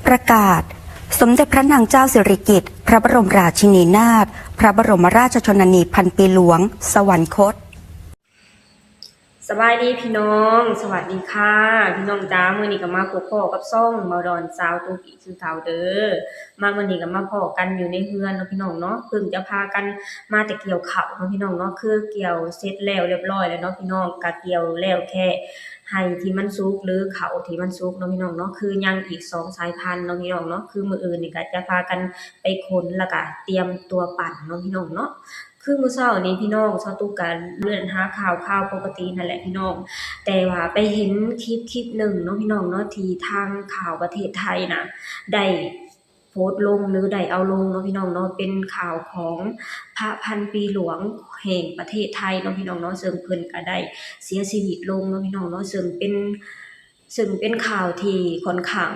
ประกาศสมเด็จพระนางเจ้าสิริกิติ์พระบรมราชินีนาถพระบรมราชชนนีพันปีหลวงสวรรคตสบายดีพี่น้องสวัสดีค่ะพี่น้องจ้ามื้อนี้ก็มาพบพ่อกับซ่องมาดอนสาวตุกิคือเฒ่าเด้อมามื้อนี้ก็มาพ้อกันอยู่ในเฮือนเนาะพี่น้องเนาะเพิ่งจะพากันมาแต่เกี่ยวข้าวเนาะพี่น้องเนาะคือเกี่ยวเสร็จแล้วเรียบร้อยแล้วเนาะพี่น้องก็เกี่ยวแล้วแค่ให้ที่มันสุกหรือข้าวที่มันสุกเนาะพี่น้องเนาะคือยังอีก2สายพันธุ์เนาะพี่น้องเนาะคือมื้ออื่นนี่ก็จะพากันไปขนแล้วก็เตรียมตัวปั่นเนาะพี่น้องเนาะคือมื้อเช้านี้พี่น้องเช้าตุกก็เลื่อนหาข่าวปกตินั่นแหละพี่น้องแต่ว่าไปเห็นคลิปหนึ่งเนาะพี่น้องเนาะที่ทางข่าวประเทศไทยน่ะได้โพสต์ลงหรือได้เอาลงเนาะพี่น้องเนาะเป็นข่าวของพระพันปีหลวงแห่งประเทศไทยเนาะพี่น้องเนาะซึ่งเพิ่นก็ได้เสียชีวิตลงเนาะพี่น้องเนาะซึ่งเป็นข่าวที่ค่อนข้าง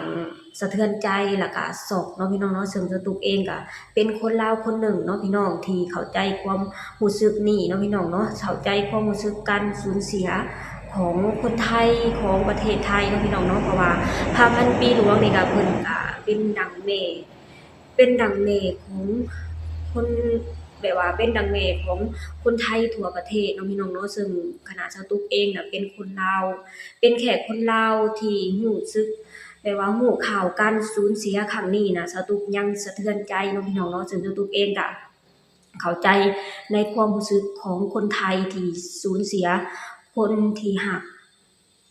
สะเทือนใจแล้วก็ช็อกเนาะพี่น้องเนาะซึ่งสตุกเองก็เป็นคนลาวคนหนึ่งเนาะพี่น้องที่เข้าใจความรู้สึกนี้เนาะพี่น้องเนาะเข้าใจความรู้สึกการสูญเสียของคนไทยของประเทศไทยเนาะพี่น้องเนาะเพราะว่าพระพันปีหลวงนี่ก็เพิ่นก็เป็นดังแม่ของคนแบบว่าเป็นดังแม่ของคนไทยทั่วประเทศเนาะพี่น้องเนาะซึ่งคณะสตุกเองน่ะเป็นคนลาวเป็นแค่คนลาวที่รู้สึกแบบว่ารู้ข่าวการสูญเสียครั้งนี้น่ะสตุกยังสะเทือนใจเนาะพี่น้องเนาะซึ่งสตุกเองก็เข้าใจในความรู้สึกของคนไทยที่สูญเสียคนที่รัก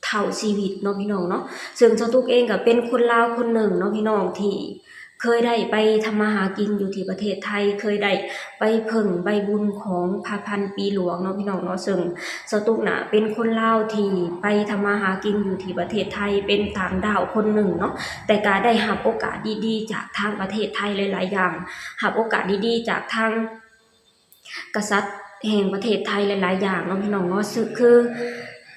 เท่าชีวิตเนาะพี่น้องเนาะซึ่งสตุกเองก็เป็นคนลาวคนหนึ่งเนาะพี่น้องที่เคยได้ไปทำมาหากินอยู่ที่ประเทศไทยเคยได้ไปเพิ่งใบบุญของพระพันปีหลวงเนาะพี่น้องเนาะซึ่งสตุกน่ะเป็นคนลาวที่ไปทำมาหากินอยู่ที่ประเทศไทยเป็นต่างดาวคนหนึ่งเนาะแต่ก็ได้รับโอกาสดีๆจากทางประเทศไทยหลายๆอย่างรับโอกาสดีๆจากทางกษัตริย์แห่งประเทศไทยหลายๆอย่างเนาะพี่น้องเนาะคือ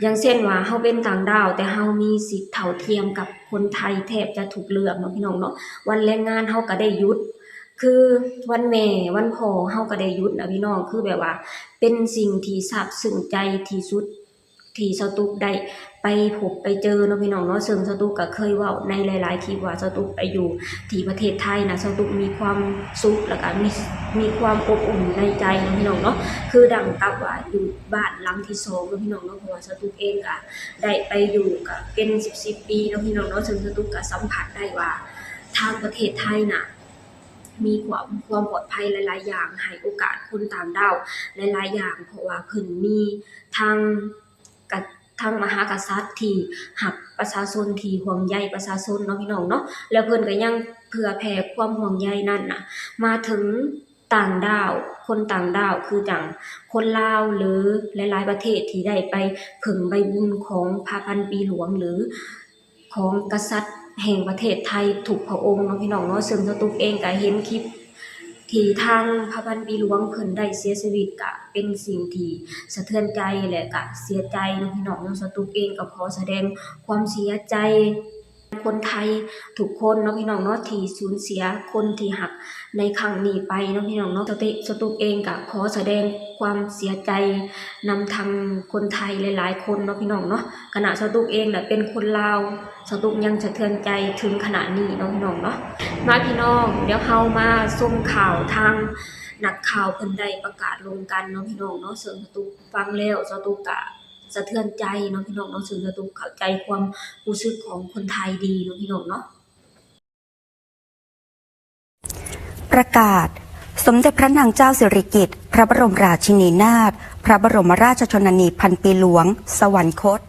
อย่างเช่นว่าเฮาเป็นต่างดาวแต่เฮามีสิทธิ์เท่าเทียมกับคนไทยแทบจะทุกเรื่องเนาะพี่น้องเนาะวันแรงงานเฮาก็ได้หยุดคือวันแม่วันพ่อเฮาก็ได้หยุดนะพี่น้องคือแบบว่าเป็นสิ่งที่ซาบซึ้งใจที่สุดที่สตุกได้ไปพบไปเจอเนาะพี่น้องเนาะซึ่งสตุกก็เคยเว้าในหลายๆคลิปว่าสตุกไปอยู่ที่ประเทศไทยนะสตุกมีความสุขแล้วก็มีความอบอุ่นในใจเนาะพี่น้องเนาะคือดังกับว่าอยู่บ้านหลังที่2เนาะพี่น้องเนาะเพราะว่าสตุกเองก็ได้ไปอยู่ก็เป็น10ปีเนาะพี่น้องเนาะซึ่งสตุกก็สัมผัสได้ว่าทางประเทศไทยน่ะมีความปลอดภัยหลายๆอย่างให้โอกาสคนต่างดาวหลายๆอย่างเพราะว่าเพิ่นมีทางมหากษัตริย์ที่รักประชาชนที่ห่วงใยประชาชนเนาะพี่น้องเนาะแล้วเพิ่นก็ยังเผื่อแผ่ความห่วงใยนั้นน่ะมาถึงต่างดาวคนต่างดาวคือจั่งคนลาวหรือหลายๆประเทศที่ได้ไปพึ่งใบบุญของพระพันปีหลวงหรือของกษัตริย์แห่งประเทศไทยทุกพระองค์เนาะพี่น้องเนาะซึ่งสตุกเองก็เห็นคลิปที่ทางพระพันปีหลวงเพิ่นได้เสียชีวิตก็เป็นสิ่งที่สะเทือนใจและก็เสียใจเนาะพี่น้องเนาะสตุกเองก็ขอแสดงความเสียใจคนไทยทุกคนเนาะพี่น้องเนาะที่สูญเสียคนที่รักในครั้งนี้ไปเนาะพี่น้องเนาะสตุกเองก็ขอแสดงความเสียใจนำทางคนไทยหลายๆคนเนาะพี่น้องเนาะขณะสตุกเองน่ะเป็นคนลาวสตุกยังสะเทือนใจถึงขนาดนี้เนาะพี่น้องเนาะมาพี่น้องเดี๋ยวเฮามาส่งข่าวทางนักข่าวเพิ่นได้ประกาศลงกันเนาะพี่น้องเนาะซึ่งสตุกฟังแล้วสตุกก็สะเทือนใจเนาะพี่น้องเนาะซึ่งสตุกเข้าใจความรู้สึกของคนไทยดีเนาะพี่น้องเนาะประกาศสมเด็จพระนางเจ้าสิริกิติ์พระบรมราชินีนาถพระบรมราชชนนีพันปีหลวงสวรรคต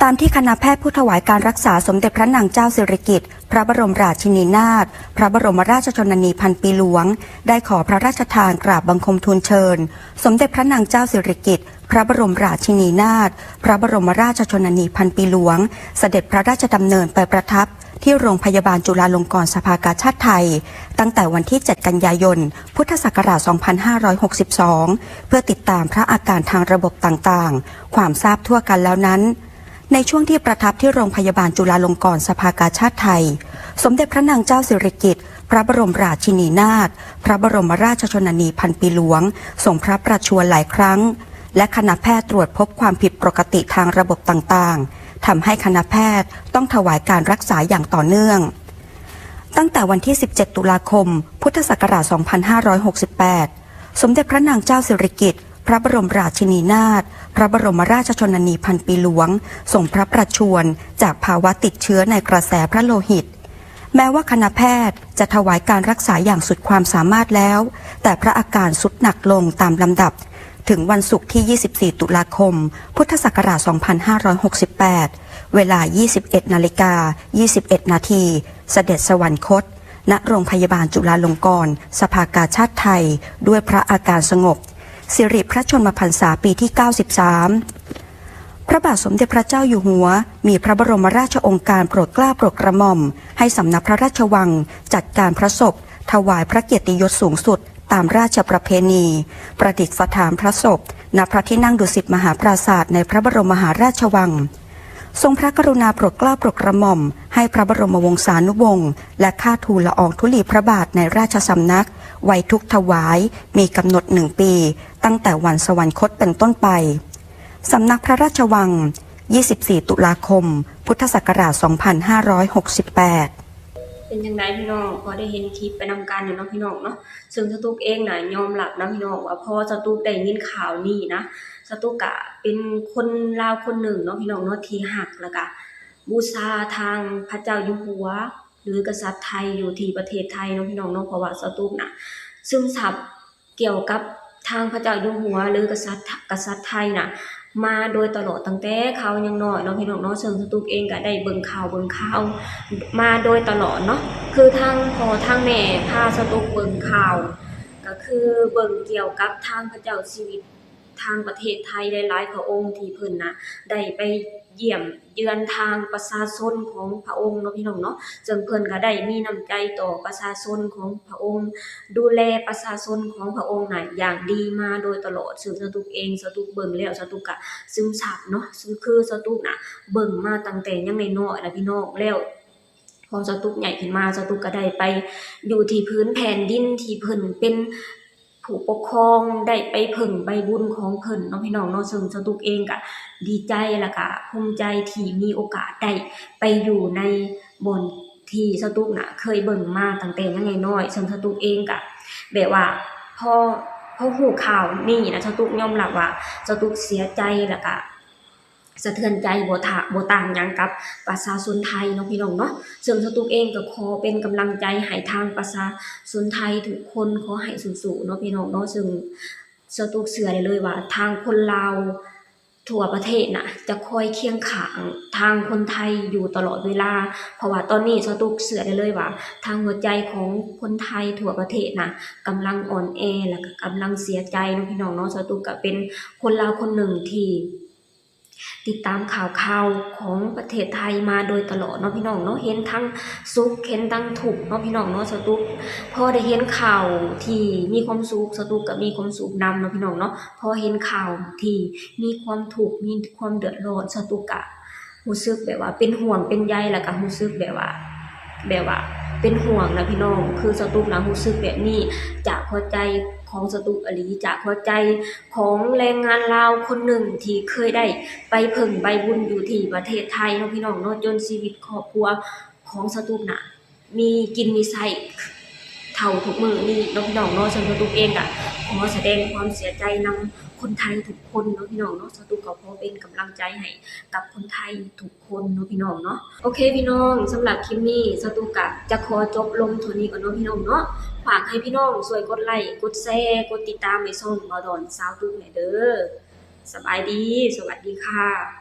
ตามที่คณะแพทย์ผู้ถวายการรักษาสมเด็จพระนางเจ้าสิริกิติ์พระบรมราชินีนาถพระบรมราชชนนีพันปีหลวงได้ขอพระราชทานกราบบังคมทูลเชิญสมเด็จพระนางเจ้าสิริกิติ์พระบรมราชินีนาถพระบรมราชชนนีพันปีหลวงเสด็จพระราชดำเนินไปประทับที่โรงพยาบาลจุฬาลงกรณ์สภากาชาดไทยตั้งแต่วันที่ 7 กันยายน พุทธศักราช 2562 เพื่อติดตามพระอาการทางระบบต่างๆความทราบทั่วกันแล้วนั้นในช่วงที่ประทับที่โรงพยาบาลจุฬาลงกรณ์สภากาชาดไทยสมเด็จพระนางเจ้าสิริกิติ์พระบรมราชินีนาถพระบรมราชชนนีพันปีหลวงทรงพระประชวรหลายครั้งและคณะแพทย์ตรวจพบความผิดปกติทางระบบต่างๆ ทำให้คณะแพทย์ต้องถวายการรักษาอย่างต่อเนื่องตั้งแต่วันที่ 17 ตุลาคม พุทธศักราช 2568 สมเด็จพระนางเจ้าสิริกิติ์พระบรมราชินีนาถพระบรมราชชนนีพันปีหลวงทรงพระประชวรจากภาวะติดเชื้อในกระแสพระโลหิตแม้ว่าคณะแพทย์จะถวายการรักษาอย่างสุดความสามารถแล้วแต่พระอาการทรุดหนักลงตามลำดับถึงวันศุกร์ที่ 24 ตุลาคม พุทธศักราช 2568 เวลา 21:21 นาที เสด็จสวรรคต ณ โรงพยาบาลจุฬาลงกรณ์สภากาชาติไทย ด้วยพระอาการสงบ สิริพระชนมพรรษาปีที่ 93 พระบาทสมเด็จพระเจ้าอยู่หัวมีพระบรมราชโองการโปรดเกล้าโปรดกระหม่อมให้สำนักพระราชวังจัดการพระศพถวายพระเกียรติยศสูงสุดตามราชประเพณี ประดิษฐานพระศพณพระที่นั่งดุสิตมหาปราสาทในพระบรมมหาราชวังทรงพระกรุณาโปรดเกล้าโปรดกระหม่อมให้พระบรมวงศานุวงศ์และข้าทูลละอองธุลีพระบาทในราชสำนักไว้ทุกถวายมีกำหนด1 ปีตั้งแต่วันสวรรคตเป็นต้นไปสำนักพระราชวัง 24 ตุลาคม พุทธศักราช 2568เป็นยังไงพี่น้องพอได้เห็นคลิปไปนำกันอยู่เนาะพี่น้องเนาะซึ่งสตุ๊กเองน่ะยอมรับนะพี่น้องว่าพอสตุ๊กได้ยินข่าวนี้นะสตุ๊กกะเป็นคนลาวคนหนึ่งเนาะพี่น้องเนาะที่ฮักแล้วก็บูชาทางพระเจ้าอยู่หัวหรือกษัตริย์ไทยอยู่ที่ประเทศไทยเนาะพี่น้องเนาะเพราะว่าสตุ๊กน่ะซึมซับเกี่ยวกับทางพระเจ้าอยู่หัวหรือกษัตริย์ไทยน่ะมาโดยตลอดตั้งแต่เขายังน้อยเนาะพี่น้องเนาะซึ่งสตุ๊กเองก็ได้เบิ่งข่าวมาโดยตลอดเนาะคือทางพ่อทางแม่พาสตุ๊กเบิ่งข่าวก็คือเบิ่งเกี่ยวกับทางพระเจ้าชีวิตทางประเทศไทยหลายๆพระองค์ที่เพิ่นน่ะได้ไปเยี่ยมเยือนทางประชาชนของพระองค์เนาะพี่น้องเนาะซึ่งเพิ่นก็ได้มีน้ำใจต่อประชาชนของพระองค์ดูแลประชาชนของพระองค์น่ะอย่างดีมาโดยตลอดซึ่งสตุ๊กเองสตุ๊กเบิ่งแล้วสตุ๊กก็ซึมซับเนาะซึ่งคือสตุ๊กน่ะเบิ่งมาตั้งแต่ยังน้อยๆนะพี่น้องแล้วพอสตุ๊กใหญ่ขึ้นมาสตุ๊กก็ได้ไปอยู่ที่พื้นแผ่นดินที่เพิ่นเป็นผู้ปกครองได้ไปเพิ่งใบบุญของเพิ่นเนาะพี่น้องเนาะซึ่งสตุ๊กเองก็ดีใจแล้วก็ภูมิใจที่มีโอกาสได้ไปอยู่ในบ่อนที่สตุ๊กน่ะเคยเบิ่งมาตั้งแต่ยังน้อยๆซึ่งสตุ๊กเองก็แบบว่าพอฮู้ข่าวนี้นะสตุ๊กยอมรับว่าสตุ๊กเสียใจแล้วก็สะเทือนใจบ่ต่างหยังกับประชาชนไทยเนาะพี่น้องเนาะซึ่งสตุ๊กเองก็ขอเป็นกำลังใจให้ทางประชาชนไทยทุกคนขอให้สู้ๆเนาะพี่น้องเนาะซึ่งสตุ๊กเชื่อได้เลยว่าทางคนลาวทั่วประเทศน่ะจะคอยเคียงข้างทางคนไทยอยู่ตลอดเวลาเพราะว่าตอนนี้สตุ๊กเชื่อได้เลยว่าทางหัวใจของคนไทยทั่วประเทศน่ะกำลังอ่อนแอแล้วก็กำลังเสียใจเนาะพี่น้องเนาะสตุ๊กก็เป็นคนลาวคนหนึ่งที่ติดตามข่าวของประเทศไทยมาโดยตลอดเนาะพี่น้องเนาะเห็นทั้งสุขเห็นทั้งทุกข์เนาะพี่น้องเนาะสตุ๊กพอได้เห็นข่าวที่มีความสุขสตุ๊กก็มีความสุขนำเนาะพี่น้องเนาะพอเห็นข่าวที่มีความทุกข์มีความเดือดร้อนสตุ๊กก็รู้สึกแบบว่าเป็นห่วงเป็นใยแล้วก็รู้สึกแบบว่าเป็นห่วงนะพี่น้องคือสตุ๊กนะรู้สึกแบบนี้จากหัวใจของสตุ๊กอีหลีจากหัวใจของแรงงานลาวคนหนึ่งที่เคยได้ไปเพิ่งใบบุญอยู่ที่ประเทศไทยเนาะพี่น้องเนาะจนชีวิตครอบครัวของสตุ๊กน่ะมีกินมีใช้เท่าทุกมื้อนี้เนาะพี่น้องเนาะซึ่งสตุ๊กเองก็ขอแสดงความเสียใจนำคนไทยทุกคนเนาะพี่น้องเนาะสตุ๊กก็ขอเป็นกำลังใจให้กับคนไทยทุกคนเนาะพี่น้องเนาะโอเคพี่น้องสำหรับคลิปนี้สตุ๊กก็จะขอจบลงเท่านี้ก่อนเนาะพี่น้องเนาะฝากให้พี่น้องช่วยกดไลค์กดแชร์กดติดตามให้ช่องบ่าวดอนสาวตุ๊กแหน่เด้อสบายดีสวัสดีค่ะ